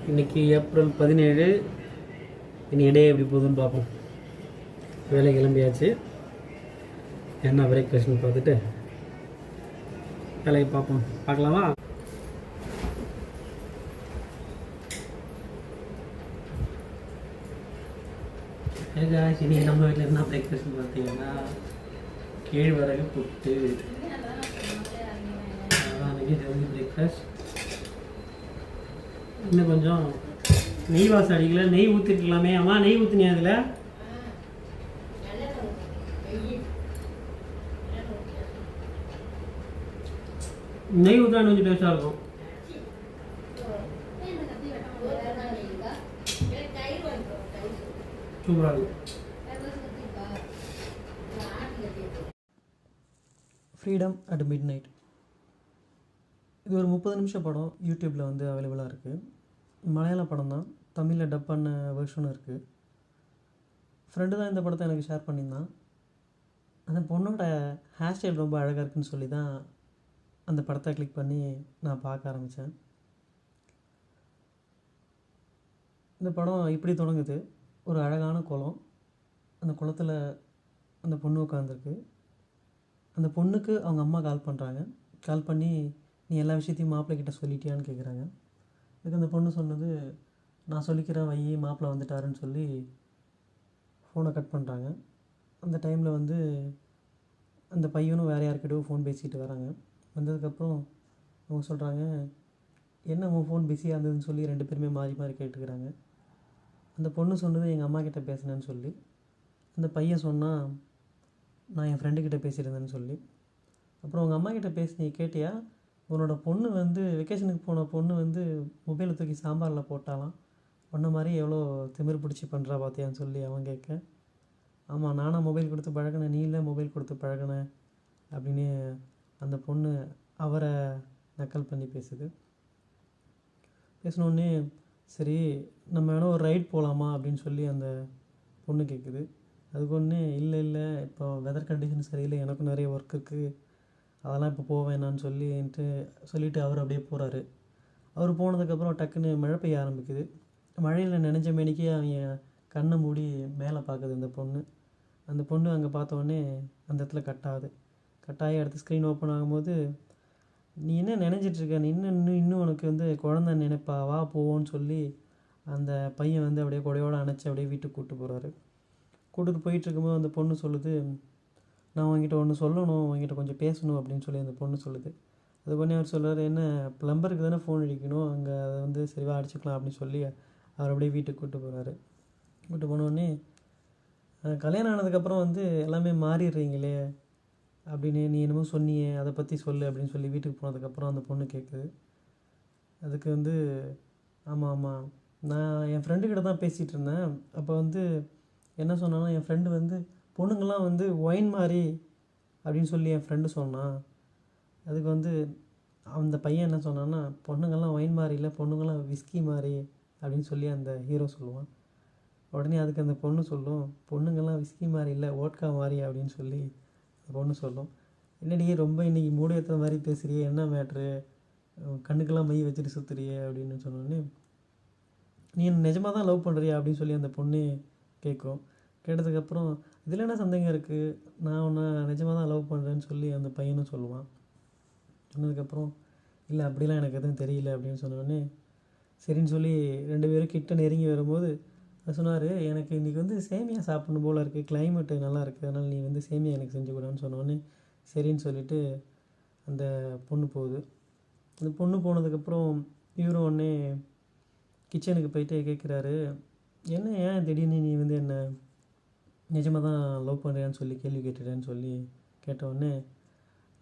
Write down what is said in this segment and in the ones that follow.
இன்றைக்கி ஏப்ரல் 17. இனி இடையே எப்படி போகுதுன்னு பார்ப்போம். வேலை கிளம்பியாச்சு. என்ன பிரேக்ஃபாஸ்ட்னு பார்த்துட்டு வேலையை பார்க்கலாமா? இன்றைக்கி நம்ம வீட்டில் என்ன பிரேக்ஃபாஸ்ட்னு பார்த்தீங்கன்னா கேழ்வரகு புட்டு. அன்றைக்கி ஹெல்தி பிரேக்ஃபாஸ்ட். இன்னும் கொஞ்சம் நெய் வாசம் அடிக்கல, நெய் ஊற்றிருக்கலாமே. அம்மா நெய் ஊற்றினியா அதில்? நெய் ஊற்றினா கொஞ்சம் டேஸ்ட்டாக இருக்கும். சூப்பராக இருக்கும். Freedom at mid night. இது ஒரு 30 நிமிஷம் படம். யூடியூப்பில் வந்து அவைலபிளாக இருக்குது. மலையாள படம் தான், தமிழில் டப் பண்ண வெர்ஷனும் இருக்குது. ஃப்ரெண்டு தான் இந்த படத்தை எனக்கு ஷேர் பண்ணியிருந்தான். அந்த பொண்ணோட ஹேர் ஸ்டைல் ரொம்ப அழகாக இருக்குதுன்னு சொல்லி தான் அந்த படத்தை கிளிக் பண்ணி நான் பார்க்க ஆரம்பித்தேன். இந்த படம் இப்படி தொடங்குது. ஒரு அழகான குளம். அந்த குளத்தில் அந்த பொண்ணு உட்காந்துருக்கு. அந்த பொண்ணுக்கு அவங்க அம்மா கால் பண்ணுறாங்க. கால் பண்ணி நீ எல்லா விஷயத்தையும் மாப்பிள்ளைக்கிட்ட சொல்லிட்டியான்னு கேட்குறாங்க. இதுக்கு அந்த பொண்ணு சொன்னது, நான் சொல்லிக்கிறேன் வை, மாப்பிள்ளை வந்துட்டாருன்னு சொல்லி ஃபோனை கட் பண்ணுறாங்க. அந்த டைமில் வந்து அந்த பையனும் வேறு யார்கிட்டயோ ஃபோன் பேசிகிட்டு வராங்க. வந்ததுக்கப்புறம் அவங்க சொல்கிறாங்க, என்ன உன் ஃபோன் பிஸியாக இருந்ததுன்னு சொல்லி 2 பேருமே மாறி மாறி கேட்டுக்கிறாங்க. அந்த பொண்ணு சொன்னது எங்கள் அம்மா கிட்டே பேசினேன்னு சொல்லி, அந்த பையன் சொன்னால் நான் என் ஃப்ரெண்டுக்கிட்ட பேசியிருந்தேன்னு சொல்லி. அப்புறம் உங்கள் அம்மா கிட்டே பேசி நீ கேட்டியா, உன்னோட பொண்ணு வந்து வெக்கேஷனுக்கு போன பொண்ணு வந்து மொபைலை தூக்கி சாம்பாரில் போட்டாலாம், உன்ன மாதிரி எவ்வளோ திமிர் பிடிச்சி பண்ணுறா பார்த்தியான்னு சொல்லி அவன் கேட்க, ஆமாம் நானாக மொபைல் கொடுத்து பழகினேன், நீ இல்லை மொபைல் கொடுத்து பழகினேன் அப்படின்னு அந்த பொண்ணு அவரை நக்கல் பண்ணி பேசுது. பேசினோடனே சரி நம்ம வேணால் ஒரு ரைட் போகலாமா அப்படின்னு சொல்லி அந்த பொண்ணு கேட்குது. அதுக்கு ஒன்று இல்லை இப்போ வெதர் கண்டிஷன் சரியில்லை, எனக்கும் நிறைய ஒர்க் இருக்குது, அதெல்லாம் இப்போ போக வேணான்னு சொல்லிவிட்டு அவர் அப்படியே போகிறாரு. அவர் போனதுக்கப்புறம் டக்குன்னு மழை பெய்ய ஆரம்பிக்குது. மழையில் நனைஞ்ச மேனிக்கு அவங்க கண்ணை மூடி மேலே பார்க்குது அந்த பொண்ணு. அந்த பொண்ணு அங்கே பார்த்தோடனே அந்த இடத்துல கட்டாகி அடுத்த ஸ்க்ரீன் ஓப்பன் ஆகும்போது, நீ என்ன நினைஞ்சிட்ருக்க, நீ இன்னும் உனக்கு வந்து குழந்தை நினைப்பா, வா போவோன்னு சொல்லி அந்த பையன் வந்து அப்படியே கொடையோடு அணைச்சி அப்படியே வீட்டுக்கு கூப்பிட்டு போகிறாரு. கூப்பிட்டு போயிட்டுருக்கும்போது அந்த பொண்ணு சொல்லுது, நான் உங்ககிட்ட ஒன்று சொல்லணும், உங்ககிட்ட கொஞ்சம் பேசணும் அப்படின்னு சொல்லி அந்த பொண்ணு சொல்லுது. அது பண்ணி அவர் சொல்கிறார், என்ன ப்ளம்பருக்கு தானே ஃபோன் அடிக்கணும், அங்கே அதை வந்து சரிவாக அடிச்சுக்கலாம் அப்படின்னு சொல்லி அவர் அப்படியே வீட்டுக்கு கூப்பிட்டு போகிறாரு. கூப்பிட்டு போனோடனே கல்யாணம் ஆனதுக்கப்புறம் வந்து எல்லாமே மாறிடுறீங்களே அப்படின்னு நீ என்னமோ சொன்னியே, அதை பற்றி சொல்லு அப்படின்னு சொல்லி வீட்டுக்கு போனதுக்கப்புறம் அந்த பொண்ணு கேட்குது. அதுக்கு வந்து ஆமாம் நான் என் ஃப்ரெண்டுக்கிட்ட தான் பேசிகிட்டு இருந்தேன். அப்போ வந்து என்ன சொன்னாலும் என் ஃப்ரெண்டு வந்து பொண்ணுங்கள்லாம் வந்து ஒயின் மாதிரி அப்படின்னு சொல்லி என் ஃப்ரெண்டு சொன்னான். அதுக்கு வந்து அந்த பையன் என்ன சொன்னான்னா, பொண்ணுங்கள்லாம் ஒயின் மாதிரி இல்லை, பொண்ணுங்கள்லாம் விஸ்கி மாதிரி அப்படின்னு சொல்லி அந்த ஹீரோ சொல்லுவான். உடனே அதுக்கு அந்த பொண்ணு சொல்லும், பொண்ணுங்கள்லாம் விஸ்கி மாதிரி இல்லை, ஓட்கா மாதிரி அப்படின்னு சொல்லி அந்த பொண்ணு சொல்லும். என்னடி ரொம்ப இன்றைக்கி மூடு ஏற்றுற மாதிரி பேசுகிறியே, என்ன மேட்ரு, கண்ணுக்கெல்லாம் மை வச்சுட்டு சுற்றுறியே அப்படின்னு சொன்னோடனே, நீ நிஜமாக தான் லவ் பண்ணுறியா அப்படின்னு சொல்லி அந்த பொண்ணு கேட்கும். கேட்டதுக்கப்புறம் இதில் என்ன சந்தேகம் இருக்குது, நான் உன்னை நிஜமாக தான் லவ் பண்ணுறேன்னு சொல்லி அந்த பையனும் சொல்லுவான். சொன்னதுக்கப்புறம் இல்லை அப்படிலாம் எனக்கு எதுவும் தெரியல அப்படின்னு சொன்னோடனே சரின்னு சொல்லி 2 பேரும் கிட்ட நெருங்கி வரும்போது அது சொன்னார், எனக்கு இன்றைக்கி வந்து சேமியா சாப்பிடணும் போல் இருக்குது, கிளைமேட்டு நல்லா இருக்குது, அதனால் நீ வந்து சேமியா எனக்கு செஞ்சு கொடுன்னு சொன்னோடனே சரின்னு சொல்லிவிட்டு அந்த பொண்ணு போகுது. அந்த பொண்ணு போனதுக்கப்புறம் இவரும் உடனே கிச்சனுக்கு போயிட்டு கேட்குறாரு, ஏன் திடீர்னு நீ வந்து என்ன நிஜமாக தான் லவ் பண்ணுறியான்னு சொல்லி கேள்வி கேட்டுட்டேன்னு சொல்லி கேட்டவுடனே,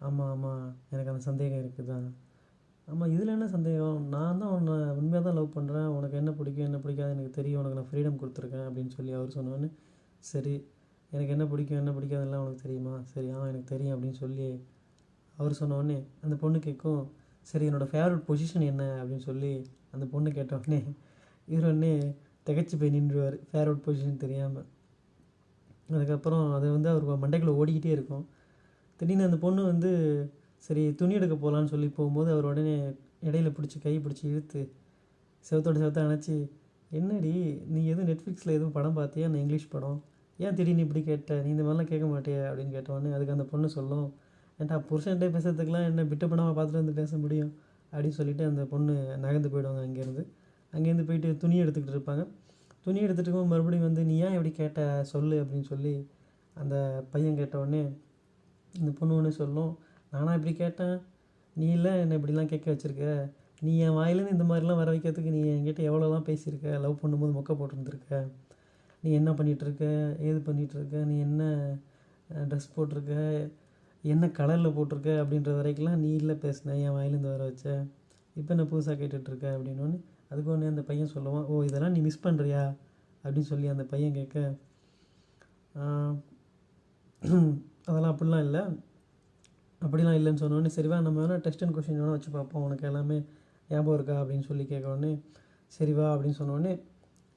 ஆமாம் எனக்கு அந்த சந்தேகம் இருக்குது தான். ஆமாம் இதில் என்ன சந்தேகம், நான் தான் உன்னை உண்மையாக தான் லவ் பண்ணுறேன், உனக்கு என்ன பிடிக்கும் என்ன பிடிக்காது எனக்கு தெரியும், உனக்கு நான் ஃப்ரீடம் கொடுத்துருக்கேன் அப்படின்னு சொல்லி அவர் சொன்னோன்னே, சரி எனக்கு என்ன பிடிக்கும் என்ன பிடிக்காதுலாம் உனக்கு தெரியுமா, சரி எனக்கு தெரியும் அப்படின்னு சொல்லி அவர் சொன்னோடனே அந்த பொண்ணு கேட்கும், சரி என்னோடய ஃபேவரட் பொசிஷன் என்ன அப்படின்னு சொல்லி அந்த பொண்ணு கேட்டவுடனே இவர் உடனே திகச்சு போய் நின்றுவார், ஃபேவரட் பொசிஷன் தெரியாமல். அதுக்கப்புறம் அது வந்து அவருக்கு மண்டைக்குள்ளே ஓடிக்கிட்டே இருக்கும். திடீர்னு அந்த பொண்ணு வந்து சரி துணி எடுக்க போகலான்னு சொல்லி போகும்போது அவர் உடனே இடையில கை பிடிச்சி இழுத்து செவத்தோட செவத்த அணைச்சி, என்னடி நீ எதுவும் நெட்ஃப்ளிக்ஸில் எதுவும் படம் பார்த்தியா? நான் இங்கிலீஷ் படம், ஏன் திடீர்னு இப்படி கேட்ட? நீ இந்த மாதிரிலாம் கேட்க மாட்டியா அப்படின்னு கேட்டோடனே அதுக்கு அந்த பொண்ணு சொல்லும், ஏன்டா புருஷன்ட்டே பேசுறதுக்கெலாம் என்ன விட்டு படமாக பார்த்துட்டு வந்து பேச முடியும் அப்படின்னு சொல்லிவிட்டு அந்த பொண்ணு நகர்ந்து போயிடுவாங்க. அங்கேருந்து போயிட்டு துணி எடுத்துக்கிட்டு இருப்பாங்க. துணி எடுத்துகிட்டு இருக்கும்போது மறுபடியும் வந்து, நீ ஏன் எப்படி கேட்ட சொல்லு அப்படின்னு சொல்லி அந்த பையன் கேட்டவுடனே இந்த பொண்ணு ஒன்று சொல்லும், நானா இப்படி கேட்டேன்? நீ இல்லை என்னை இப்படிலாம் கேட்க வச்சுருக்க. நீ என் வாயிலேருந்து இந்த மாதிரிலாம் வர வைக்கிறதுக்கு நீ என்கிட்ட எவ்வளோலாம் பேசியிருக்க. லவ் பண்ணும்போது மொக்க போட்டிருந்துருக்க. நீ என்ன பண்ணிகிட்ருக்க, ஏது பண்ணிகிட்ருக்க, நீ என்ன ட்ரெஸ் போட்டிருக்க, என்ன கலரில் போட்டிருக்க அப்படின்ற வரைக்கும்லாம் நீ இல்லை பேசின, என் வாயிலேருந்து வர வச்ச. இப்போ என்ன புதுசாக கேட்டுட்ருக்க அப்படின்னு. அதுக்கு ஒன்று அந்த பையன் சொல்லுவான், ஓ இதெல்லாம் நீ மிஸ் பண்ணுறியா அப்படின்னு சொல்லி அந்த பையன் கேட்க, அதெல்லாம் அப்படிலாம் இல்லை, அப்படிலாம் இல்லைன்னு சொன்னோடனே, சரிவா நம்ம வேணால் டெஸ்ட் அண்ட் கொஷின் வேணால் வச்சு பார்ப்போம், உனக்கு எல்லாமே ஞாபகம் இருக்கா அப்படின்னு சொல்லி கேட்கவுடனே, சரிவா அப்படின்னு சொன்னோடனே,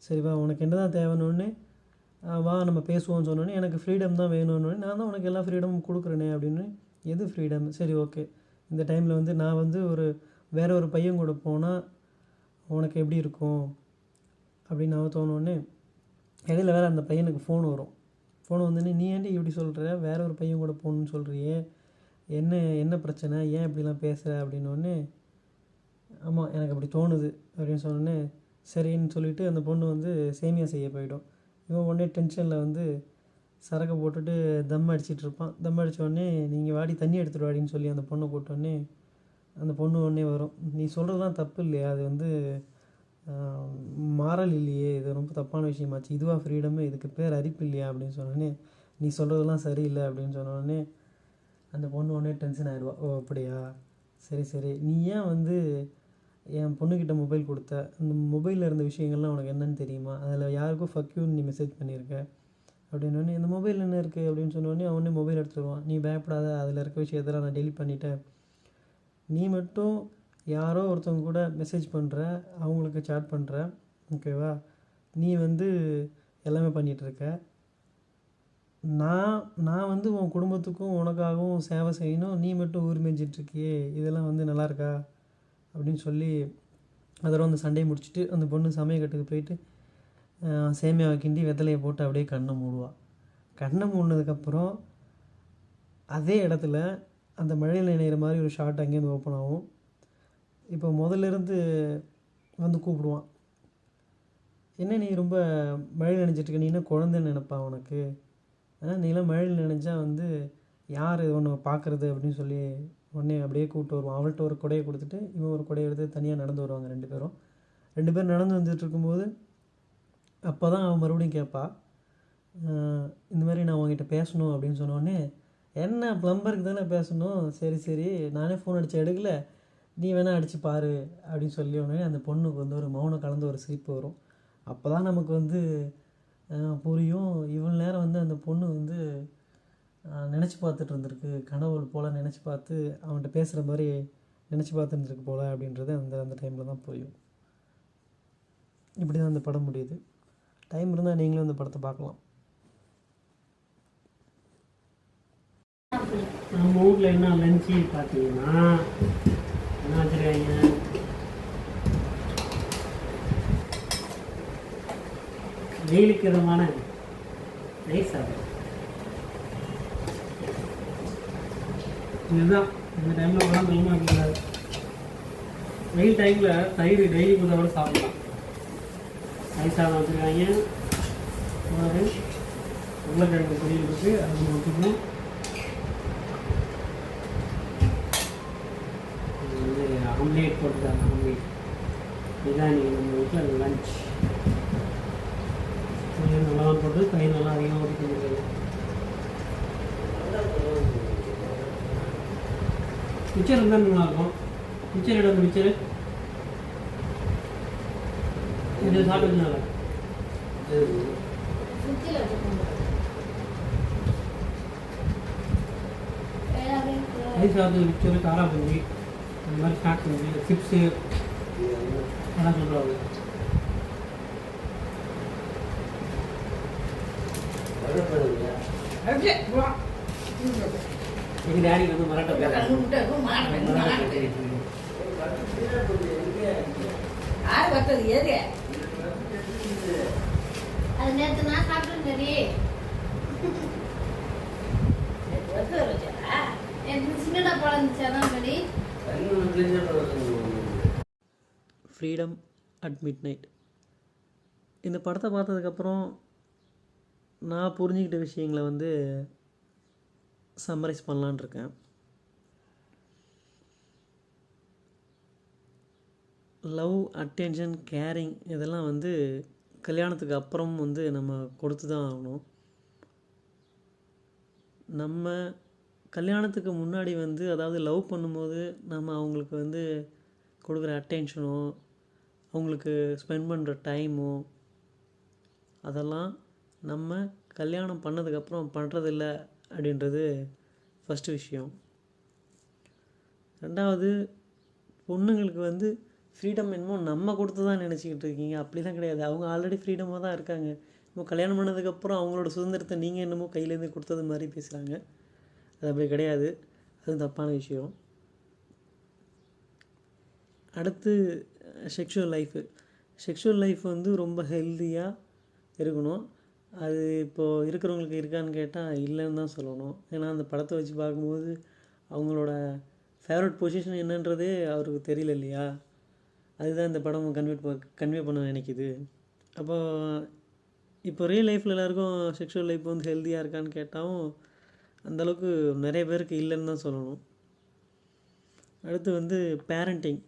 சரிவா உனக்கு என்ன தான் தேவைன்னொடனே, வா நம்ம பேசுவோம்னு சொன்னோடனே, எனக்கு ஃப்ரீடம் தான் வேணும்னு, நான் தான் உனக்கு எல்லா ஃப்ரீடமும் கொடுக்குறேனே அப்படின்னு. எது ஃப்ரீடம்? சரி ஓகே, இந்த டைமில் வந்து நான் வந்து வேறு ஒரு பையன் கூட போனால் உனக்கு எப்படி இருக்கும் அப்படின்னு நான் தோணுன்னே, இடையில வேறு அந்த பையனுக்கு ஃபோன் வரும். ஃபோன் வந்தோடனே, நீ ஏன்டி இப்படி சொல்கிற, வேறு ஒரு பையன் கூட போகணுன்னு சொல்கிறியே, என்ன பிரச்சனை, ஏன் இப்படிலாம் பேசுகிற அப்படின்னோடனே, ஆமாம் எனக்கு அப்படி தோணுது அப்படின்னு சொன்னோடனே, சரின்னு சொல்லிவிட்டு அந்த பொண்ணு வந்து சேமியா செய்ய போயிடும். இவன் உடனே டென்ஷனில் வந்து சரக்கை போட்டுட்டு தம் அடிச்சிட்டு இருப்பான். தம் அடித்தோடனே, நீங்கள் வாடி தண்ணி எடுத்துகிட்டு வாடின்னு சொல்லி அந்த பொண்ணை கூப்பிட்டோடனே, அந்த பொண்ணு உடனே வரும், நீ சொல்கிறதுலாம் தப்பு இல்லையா, அது வந்து மாறல் இல்லையே, இது ரொம்ப தப்பான விஷயமாச்சு, இதுவா ஃப்ரீடமே, இதுக்கு பேர் அரிப்பு இல்லையா அப்படின்னு சொன்னோடனே, நீ சொல்கிறதெல்லாம் சரியில்லை அப்படின்னு சொன்னோடனே அந்த பொண்ணு உடனே டென்ஷன் ஆகிடுவா. ஓ அப்படியா, சரி சரி, நீ ஏன் வந்து என் பொண்ணுக்கிட்ட மொபைல் கொடுத்த, அந்த மொபைலில் இருந்த விஷயங்கள்லாம் உனக்கு என்னன்னு தெரியுமா, அதில் யாருக்கும் ஃபக்யூன்னு நீ மெசேஜ் பண்ணியிருக்க அப்படின்னோடனே, இந்த மொபைல் என்ன இருக்குது அப்படின்னு சொன்னோடனே அவனே மொபைல் எடுத்துருவான். நீ பயப்படாத, அதில் இருக்க விஷயத்தெல்லாம் நான் டெலிட் பண்ணிட்டேன், நீ மட்டும் யாரோ ஒருத்தவங்க கூட மெசேஜ் பண்ணுற, அவங்களுக்கு சாட் பண்ணுற, ஓகேவா, நீ வந்து எல்லாமே பண்ணிகிட்ருக்க, நான் வந்து உன் குடும்பத்துக்கும் உனக்காகவும் சேவை செய்யணும், நீ மட்டும் ஊர் மேய்ஞ்சிட்ருக்கியே, இதெல்லாம் வந்து நல்லா இருக்கா அப்படின்னு சொல்லி அதோட அந்த சண்டையை முடிச்சுட்டு அந்த பொண்ணு சமையக்கட்டுக்கு போயிட்டு சேமியாவை கிண்டி வெத்தலையை போட்டு அப்படியே கண்ணை மூடுவாள். கண்ணை மூடினதுக்கப்புறம் அதே இடத்துல அந்த மழையில் நினைகிற மாதிரி ஒரு ஷார்ட் அங்கேருந்து ஓப்பன் ஆகும். இப்போ முதல்லேருந்து வந்து கூப்பிடுவான், என்ன நீ ரொம்ப மழையில் நினைச்சிட்ருக்க, நீ என்ன குழந்தைன்னு நினைப்பா உனக்கு, நீலாம் மழையில் நினைச்சா வந்து யார் ஒன்று பார்க்குறது அப்படின்னு சொல்லி உடனே அப்படியே கூப்பிட்டு வருவான். அவள்கிட்ட ஒரு கொடையை கொடுத்துட்டு இவன் ஒரு கொடையை எடுத்து தனியாக நடந்து வருவாங்க. ரெண்டு பேரும் நடந்து வந்துட்டு இருக்கும்போது அப்போ தான் அவன் மறுபடியும் கேட்பா, இந்த மாதிரி நான் உங்ககிட்ட பேசணும் அப்படின்னு சொன்னோடனே, என்ன ப்ளம்பருக்கு தானே பேசணும், சரி சரி நானே ஃபோன் அடித்து எடுக்கலை, நீ வேணால் அடித்து பாரு அப்படின்னு சொல்லி உடனே அந்த பொண்ணுக்கு வந்து ஒரு மௌனம் கலந்து ஒரு சிரிப்பு வரும். அப்போ தான் நமக்கு வந்து புரியும், இவ்வளோ நேரம் வந்து அந்த பொண்ணு வந்து நினச்சி பார்த்துட்டு இருந்திருக்கு, கனவு போல் நினச்சி பார்த்து அவன்கிட்ட பேசுகிற மாதிரி நினச்சி பார்த்துருந்துருக்கு போல் அப்படின்றது அந்த டைமில் தான் புரியும். இப்படி தான் அந்த படம் முடியுது. டைம் இருந்தால் நீங்களும் அந்த படத்தை பார்க்கலாம். நம்ம வீட்டில் என்ன லஞ்சு பார்த்தீங்கன்னா என்ன வச்சுருக்காங்க, வெயிலுக்கு விதமான ரைஸ் சாப்பிடும். இதுதான் இந்த டைமில் உடம்பு அதிகமாக இருக்கக்கூடாது. வெயில் டைமில் தயிர் டெய்லி கூட சாப்பிடலாம். ரைஸ் சாதம் வச்சுருக்காங்க, உருளைக்கிழங்கு பொரியல் இருக்குது, அது வச்சுக்கணும். ஆம்லேட் போட்டுருக்காங்க, ஆம்லேட். இதுதான் நீங்கள் நம்ம வீட்டில் லஞ்ச். நல்லா போட்டு கை நல்லா அதிகமாக ஊற்றி கொடுக்குறது. மிச்சர் இருந்தால் நல்லாயிருக்கும். மிச்சர் இடம் மிச்சர் இது சாப்பிட்டதுனால ரைஸ் சாப்பிட்டு மிச்சர், காரா பஞ்சி, அந்த மாதிரி ஸ்நாக்ஸ் வந்து சிப்ஸு அதெல்லாம் சொல்கிறாங்க. எங்கள் டேடி வந்து மராட்டா பேசுறாங்க. யார் வட்டது எது அது நேற்று நான் சாப்பிட்டேன் சரி எனக்கு சின்னடா பழம் இருந்துச்சு அதான் சரி ஃப்ரீடம் அட் மிட் நைட். இந்த படத்தை பார்த்ததுக்கப்புறம் நான் புரிஞ்சுக்கிட்ட விஷயங்களை வந்து சம்மரைஸ் பண்ணலான்னு இருக்கேன். லவ், அட்டென்ஷன், கேரிங் இதெல்லாம் வந்து கல்யாணத்துக்கு அப்புறம் வந்து நம்ம கொடுத்து தான் ஆகணும். நம்ம கல்யாணத்துக்கு முன்னாடி வந்து அதாவது லவ் பண்ணும்போது நம்ம அவங்களுக்கு வந்து கொடுக்குற அட்டென்ஷனோ அவங்களுக்கு ஸ்பெண்ட் பண்ணுற டைமோ அதெல்லாம் நம்ம கல்யாணம் பண்ணதுக்கப்புறம் பண்ணுறதில்ல அப்படின்றது ஃபஸ்ட்டு விஷயம். ரெண்டாவது, பொண்ணுங்களுக்கு வந்து ஃப்ரீடம் என்னமோ நம்ம கொடுத்து தான் நினச்சிக்கிட்டு இருக்கீங்க. அப்படிலாம் கிடையாது. அவங்க ஆல்ரெடி ஃப்ரீடமாக தான் இருக்காங்க. இப்போ கல்யாணம் பண்ணதுக்கப்புறம் அவங்களோட சுதந்திரத்தை நீங்கள் என்னமோ கையிலேருந்து கொடுத்தது மாதிரி பேசுகிறாங்க. அது அப்படி கிடையாது. அது தப்பான விஷயம். அடுத்து செக்ஷுவல் லைஃப் வந்து ரொம்ப ஹெல்த்தியாக இருக்கணும். அது இப்போது இருக்கிறவங்களுக்கு இருக்கான்னு கேட்டால் இல்லைன்னு தான் சொல்லணும். ஏன்னா அந்த படத்தை வச்சு பார்க்கும்போது அவங்களோட ஃபேவரட் பொசிஷன் என்னன்றதே அவருக்கு தெரியல இல்லையா? அதுதான் இந்த படம் கன்வே பண்ண நினைக்கிது. அப்போ இப்போ ரியல் லைஃப்பில் எல்லாருக்கும் செக்ஷுவல் லைஃப் வந்து ஹெல்த்தியாக இருக்கான்னு கேட்டாலும் அந்தளவுக்கு நிறைய பேருக்கு இல்லைன்னு தான் சொல்லணும். அடுத்து வந்து பேரண்டிங்.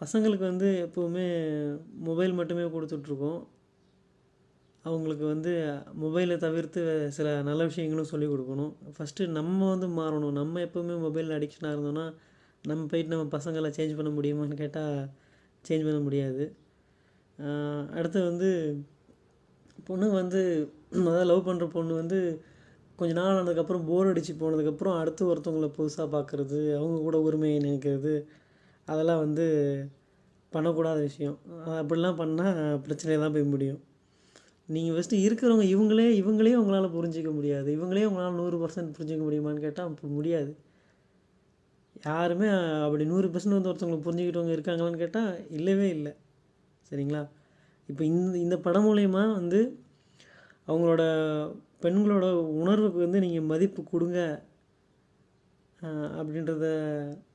பசங்களுக்கு வந்து எப்போவுமே மொபைல் மட்டுமே கொடுத்துட்ருக்கோம். அவங்களுக்கு வந்து மொபைலை தவிர்த்து சில நல்ல விஷயங்களும் சொல்லிக் கொடுக்கணும். ஃபஸ்ட்டு நம்ம வந்து மாறணும். நம்ம எப்போவுமே மொபைல் அடிக்ஷனாக இருந்தோன்னா நம்ம போயிட்டு நம்ம பசங்களை சேஞ்ச் பண்ண முடியுமான்னு கேட்டால் சேஞ்ச் பண்ண முடியாது. அடுத்து வந்து பொண்ணு வந்து அதாவது லவ் பண்ணுற பொண்ணு வந்து கொஞ்ச நாள் ஆனதுக்கப்புறம் போர் அடித்து போனதுக்கப்புறம் அடுத்து ஒருத்தவங்கள புதுசாக பார்க்குறது, அவங்க கூட உரிமையை நினைக்கிறது, அதெல்லாம் வந்து பண்ணக்கூடாத விஷயம். அப்படிலாம் பண்ணால் பிரச்சனையில் தான் போய் முடியும். நீங்கள் ஃபஸ்ட்டு இருக்கிறவங்க இவங்களே உங்களால் புரிஞ்சிக்க முடியாது. இவங்களே உங்களால் 100% புரிஞ்சிக்க முடியுமான்னு கேட்டால் அப்போ முடியாது. யாருமே அப்படி 100% வந்து ஒருத்தவங்களை புரிஞ்சுக்கிட்டவங்க இருக்காங்களான்னு கேட்டால் இல்லவே இல்லை. சரிங்களா? இப்போ இந்த படம் மூலயமா வந்து அவங்களோட பெண்களோட உணர்வுக்கு வந்து நீங்கள் மதிப்பு கொடுங்க அப்படின்றத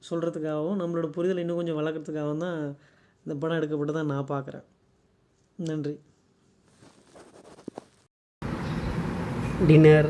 சொல்கிறதுக்காகவும் நம்மளோட புரிதலை இன்னும் கொஞ்சம் வளர்க்குறதுக்காகவும் தான் இந்த படம் எடுக்கப்பட்டு நான் பார்க்குறேன். நன்றி. டின்னர்